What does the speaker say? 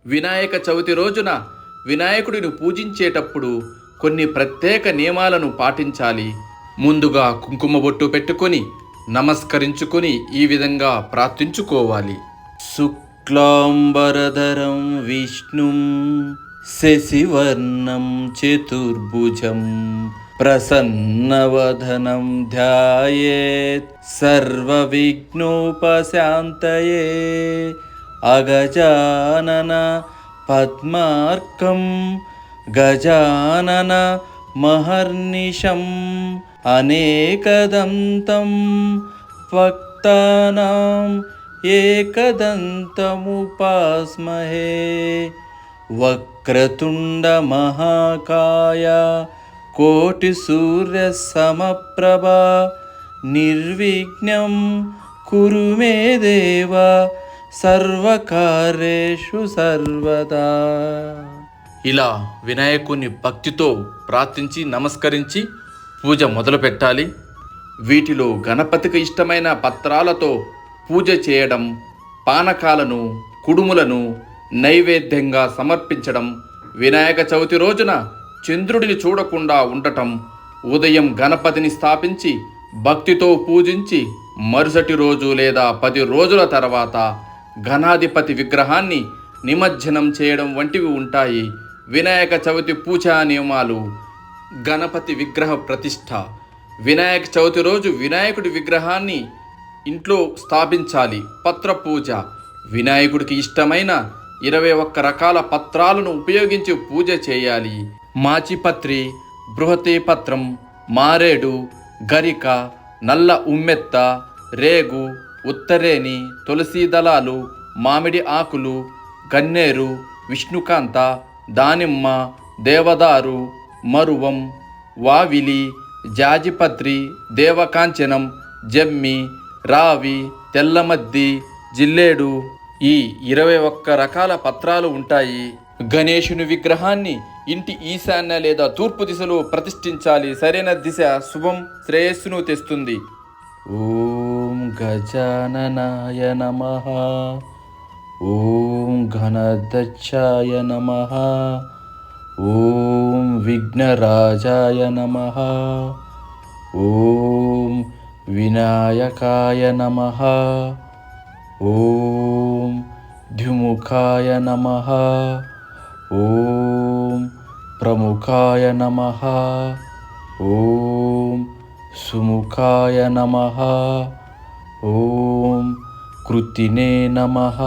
వినాయక చవితి రోజున వినాయకుడిని పూజించేటప్పుడు కొన్ని ప్రత్యేక నియమాలను పాటించాలి. ముందుగా కుంకుమ బొట్టు పెట్టుకొని నమస్కరించుకొని ఈ విధంగా ప్రార్థించుకోవాలి. శుక్లాంబరధరం విష్ణుం శశివర్ణం చతుర్భుజం ప్రసన్నవదనం ధ్యాయేత్ సర్వవిఘ్నోపశాంతయే అగజానన పద్మార్కం గజానన మహర్నిశం అనేకదంతం భక్తానాం ఏకదంతముపాస్మహే వక్రతుండ మహాకాయ కోటి సూర్య సమప్రభ నిర్విఘ్నం కురు మే దేవ సర్వకార్యేషు సర్వదా. ఇలా వినాయకుని భక్తితో ప్రార్థించి నమస్కరించి పూజ మొదలు పెట్టాలి. వీటిలో గణపతికి ఇష్టమైన పత్రాలతో పూజ చేయడం, పానకాలను కుడుములను నైవేద్యంగా సమర్పించడం, వినాయక చవితి రోజున చంద్రుడిని చూడకుండా ఉండటం, ఉదయం గణపతిని స్థాపించి భక్తితో పూజించి మరుసటి రోజు లేదా 10 రోజుల తర్వాత గణాధిపతి విగ్రహాన్ని నిమజ్జనం చేయడం వంటివి ఉంటాయి. వినాయక చవితి పూజా నియమాలు. గణపతి విగ్రహ ప్రతిష్ఠ. వినాయక చవితి రోజు వినాయకుడి విగ్రహాన్ని ఇంట్లో స్థాపించాలి. పత్ర పూజ. వినాయకుడికి ఇష్టమైన 21 రకాల పత్రాలను ఉపయోగించి పూజ చేయాలి. మాచిపత్రి, బృహతి పత్రం, మారేడు, గరిక, నల్ల ఉమ్మెత్త, రేగు, ఉత్తరేని, తులసి దళాలు, మామిడి ఆకులు, గన్నేరు, విష్ణుకాంత, దానిమ్మ, దేవదారు, మరువం, వావిలి, జాజిపత్రి, దేవకాంచనం, జమ్మి, రావి, తెల్లమద్ది, జిల్లేడు, ఈ 21 రకాల పత్రాలు ఉంటాయి. గణేశుని విగ్రహాన్ని ఇంటి ఈశాన్య లేదా తూర్పు దిశలో ప్రతిష్ఠించాలి. సరైన దిశ శుభం, శ్రేయస్సును తెస్తుంది. ఓం గజాననాయ నమః. ఓం గణదక్షాయ నమః. ఓం విఘ్నరాజాయ నమః. ఓం వినాయకాయ నమః. ఓం ద్విముఖాయ నమః. ఓం ప్రముఖాయ నమః. ఓం సుముఖాయ నమః. ఓం కృతినే నమః.